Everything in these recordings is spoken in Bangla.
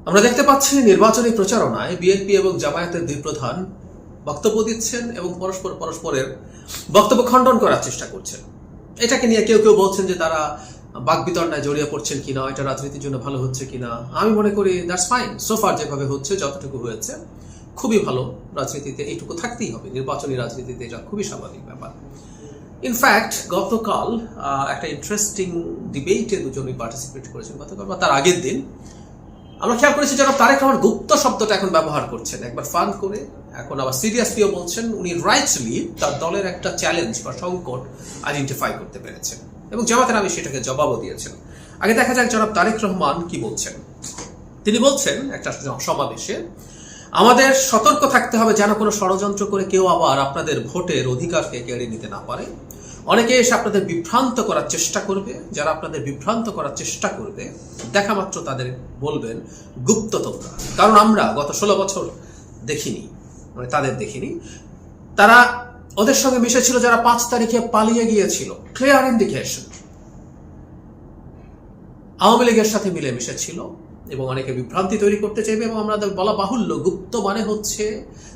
আমরা দেখতে পাচ্ছি নির্বাচনী প্রচারণায় বিএনপি এবং জামায়াতের দুই প্রধান বক্তব্য দিচ্ছেন এবং পরস্পরের বক্তব্য খণ্ডন করার চেষ্টা করছেন। এটাকে নিয়ে কেউ কেউ বলছেন যে তারা বাকবিতণ্ডায় জড়িয়ে পড়ছেন কিনা, এটা রাজনীতির জন্য ভালো হচ্ছে কিনা। আমি মনে করি দ্যাটস ফাইন, সোফার যেভাবে হচ্ছে, যতটুকু হয়েছে খুবই ভালো। রাজনীতিতে এইটুকু থাকতেই হবে, নির্বাচনী রাজনীতিতে এটা খুবই স্বাভাবিক ব্যাপার। ইনফ্যাক্ট গতকাল একটা ইন্টারেস্টিং ডিবেটে দুজনই পার্টিসিপেট করেছেন গতকাল বা তার আগের দিন। আমরা খেয়াল করেছি যারা তারেক রহমান গুপ্ত শব্দটা এখন ব্যবহার করছেন, একবার ফান করে, এখন আবার সিরিয়াসলিও বলছেন। উনি রাইটলি তার দলের একটা চ্যালেঞ্জ বা সংকট আইডেন্টিফাই করতে পেরেছেন এবং জামাতের আমি সেটাকে জবাবও দিয়েছেন। আগে দেখা যাক জনাব তারেক রহমান কি বলছেন। তিনি বলছেন একটা সমাবেশে, আমাদের সতর্ক থাকতে হবে যেন কোনো ষড়যন্ত্র করে কেউ আবার আপনাদের ভোটের অধিকারকে কেড়ে নিতে না পারে। অনেকে এসে আপনাদের বিভ্রান্ত করার চেষ্টা করবে, যারা আপনাদের বিভ্রান্ত করার চেষ্টা করবে দেখা মাত্র তাদের বলবেন গুপ্ত তোমরা। কারণ আমরা গত 16 বছর দেখিনি, মানে তাদের দেখিনি, তারা ওদের সঙ্গে মিশেছিল যারা 5 তারিখে পালিয়ে গিয়েছিল। ক্লিয়ার ইন্ডিকেশন আওয়ামী লীগের সাথে মিলে মিশেছিল এবং অনেকে বিভ্রান্তি তৈরি করতে চাইবে। এবং আমাদের বলা বাহুল্য, গুপ্ত মানে হচ্ছে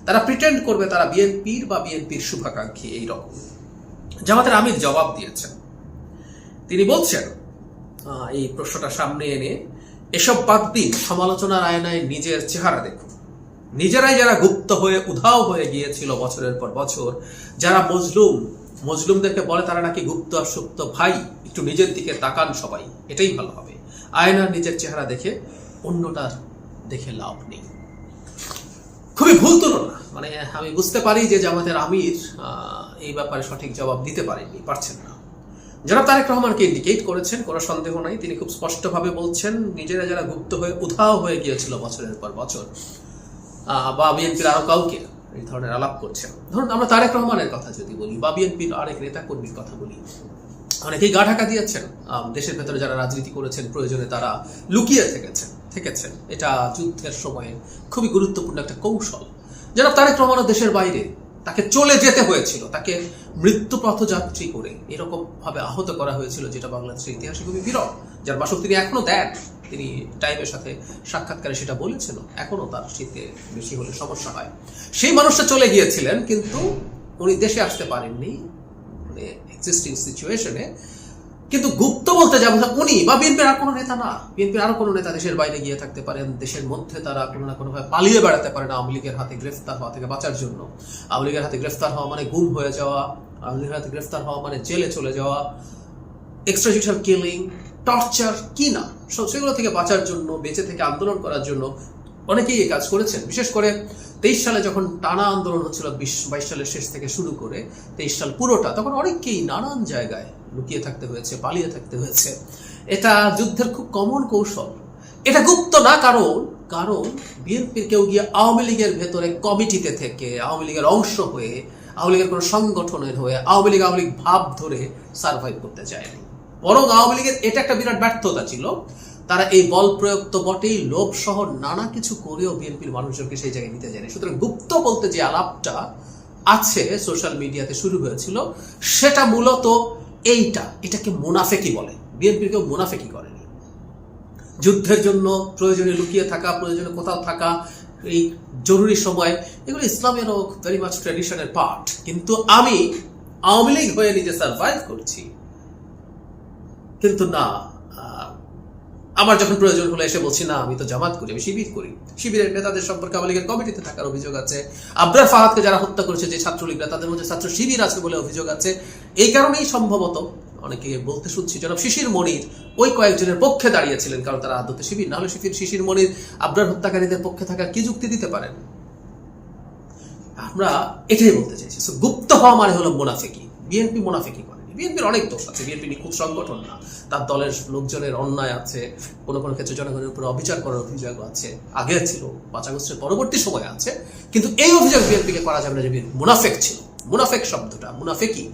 তারা প্রিটেন্ড করবে তারা বিএনপির বা বিএনপির শুভাকাঙ্ক্ষী। এইরকম জামাতের আমির জবাব দিয়েছেন। তিনি বলছেন, এই প্রশ্নটা সামনে এনে, এসব বাদ দিন, সমালোচনার আয়নায় নিজের চেহারা দেখুন। নিজেরাই যারা গুপ্ত হয়ে উধাও হয়ে গিয়েছিল বছরের পর বছর, যারা মজলুমদেরকে বলে তারা নাকি গুপ্ত আর সুপ্ত, ভাই একটু নিজের দিকে তাকান সবাই, এটাই ভালো হবে। আয়নার নিজের চেহারা দেখে অন্যটার দেখে লাভ নেই। খুবই ভুল তুলনা। মানে আমি বুঝতে পারি যে জামাতের আমির এই ব্যাপারে সঠিক জবাব দিতে পারছেন না। জনাব তারেক রহমানকে ইন্ডিকেট করেছেন, কোনো সন্দেহ নাই। তিনি খুব স্পষ্টভাবে বলছেন নিজেরা যারা গুপ্ত হয়ে উধাও হয়ে গিয়েছিল বছরের পর বছর, বা বিএনপির আরো কাউকে এই ধরনের আলাপ করছেন। ধরুন আমরা তারেক রহমানের কথা যদি বলি বা বিএনপির আরেক নেতা কর্মীর কথা বলি, অনেকেই গা ঢাকা দিয়েছেন। দেশের ভেতরে যারা রাজনীতি করেছেন প্রয়োজনে তারা লুকিয়ে থেকেছেন। এটা যুদ্ধের সময়ে খুবই গুরুত্বপূর্ণ একটা কৌশল। জনাব তারেক রহমান দেশের বাইরে, তাকে চলে যেতে হয়েছিল, তাকে মৃত্যু পথযাত্রী করে এরকম ভাবে আহত করা হয়েছিল, যেটা বাংলাদেশের ইতিহাসে খুবই বিরল। যার বাসক তিনি এখনো দেন, তিনি টাইমের সাথে সাক্ষাৎকারে সেটা বলেছিল, এখনো তার শীতে বেশি হলে সমস্যা হয়। সেই মানুষটা চলে গিয়েছিলেন, কিন্তু উনি দেশে আসতে পারেননি মানে এক্সিস্টিং সিচুয়েশনে। কিন্তু গুপ্ত বলতে যাবো উনি বা বিএনপির আর কোনো নেতা না। বিএনপির আরো কোনো নেতা দেশের বাইরে গিয়ে থাকতে পারেন, দেশের মধ্যে তারা কোনো না কোনো ভাবে পালিয়ে বেড়াতে পারেন আওয়ামী লীগের হাতে গ্রেফতার হওয়া থেকে বাঁচার জন্য। আওয়ামী লীগের হাতে গ্রেফতার হওয়া মানে গুম হয়ে যাওয়া, আওয়ামী লীগের হাতে গ্রেফতার হওয়া মানে জেলে চলে যাওয়া, এক্সট্রাজুডিশিয়াল কিলিং, টর্চার, কি না, সেগুলো থেকে বাঁচার জন্য, বেঁচে থেকে আন্দোলন করার জন্য অনেকেই এই কাজ করেছেন। বিশেষ করে 23 সালে যখন টানা আন্দোলন হচ্ছিল, 22 সালের শেষ থেকে শুরু করে 23 সাল পুরোটা, তখন অনেকেই নানান জায়গায় লুকিয়ে থাকতে হয়েছে, পালিয়ে থাকতে হয়েছে। এটা যুদ্ধের খুব কমন কৌশল। এটা গুপ্ত না, কারণ বিএনপির কেউ গিয়ে আওয়ামী লীগের ভেতরে কমিটিতে থেকে, আওয়ামী লীগের অংশ হয়ে, আওয়ামী লীগের কোনো সংগঠনের হয়ে আওয়ামী লীগ ভাব ধরে সার্ভাইভ করতে চায়নি। বরং আওয়ামী লীগের এটা একটা বিরাট ব্যর্থতা ছিল। তারা এই বল প্রয়োগ তো বটেই, লোভ সহ নানা কিছু করেও বিএনপির মানুষজনকে সেই জায়গায় নিতে যায়নি। সুতরাং গুপ্ত বলতে যে আলাপটা আছে সোশ্যাল মিডিয়াতে শুরু হয়েছিল, সেটা মূলত এটাকে মুনাফেকি বলে। বিএনপির কেউ মুনাফেকি করেনি। যুদ্ধের জন্য প্রয়োজনে লুকিয়ে থাকা, প্রয়োজনে কোথাও থাকা, এই জরুরি সময়, এগুলো ইসলামেরও ভেরি মাচ ট্র্যাডিশনের পার্ট। কিন্তু আমি আওয়ামী লীগ হয়ে নিজে সার্ভাইভ করছি, কিন্তু না, আমার যখন প্রয়োজন হলে এসে বলছি না আমি তো জামাত করি, আমি শিবির করি। শিবিরের নেতাদের সম্পর্কে আওয়ামী লীগের কমিটিতে থাকার অভিযোগ আছে। আবরার ফাহাদকে যারা হত্যা করেছে যে ছাত্রলীগরা, তাদের মধ্যে ছাত্র শিবির আছে বলে অভিযোগ আছে। এই কারণেই সম্ভবত অনেকে বলতে শুনছি জনাব শিশির মনির ওই কয়েকজনের পক্ষে দাঁড়িয়েছিলেন, কারণ তারা আদতে শিবির। না হলে শিশির মনির আবরার হত্যাকারীদের পক্ষে থাকার কি যুক্তি দিতে পারেন? আমরা এটাই বলতে চাইছি। গুপ্ত হওয়া মানে হলো মুনাফেকি। বিএনপি মুনাফেকি করে। বিএনপির অনেক দোষ আছে, বিএনপি নিখুঁত সংগঠন না, তার দলের লোকজনের অন্যায় আছে, কোনো কোনো ক্ষেত্রে জনগণের উপরে অবিচার করার অভিযোগ আছে, আগে ছিল, 5 আগস্টের পরবর্তী সময় আছে। কিন্তু এই অভিযোগ বিএনপিকে করা যাবে না যে মুনাফেক ছিল। মুনাফেক শব্দটা, মুনাফেকি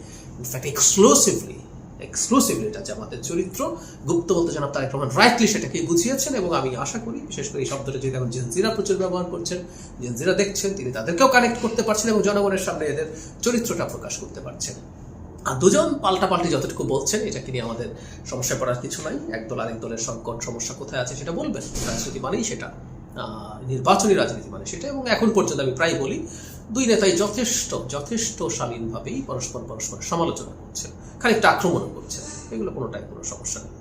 ইনফ্যাক্ট এক্সক্লুসিভলি এটা জামাতের চরিত্র। গুপ্ত বলতে জনাব তারেক রহমান রাইটলি সেটাকে বুঝিয়েছেন এবং আমি আশা করি বিশেষ করে এই শব্দটা যেহেতু এখন জেনজিরা প্রচুর ব্যবহার করছেন, জেনজিরা দেখছেন, তিনি তাদেরকেও কানেক্ট করতে পারছেন এবং জনগণের সামনে এদের চরিত্রটা প্রকাশ করতে পারছেন। আর দুজন পাল্টাপাল্টি যতটুকু বলছেন, এটাকে নিয়ে আমাদের সমস্যায় পড়ার কিছু নাই। একদল আরেক দলের সংকট সমস্যা কোথায় আছে সেটা বলবেন, রাজনীতি মানেই সেটা। নির্বাচনী রাজনীতি মানে সেটা। এবং এখন পর্যন্ত আমি প্রায় বলি দুই নেতাই যথেষ্ট শালীনভাবেই পরস্পর সমালোচনা করছেন, খানিকটা আক্রমণ করছেন, এগুলো কোনোটাই কোনো সমস্যা নেই।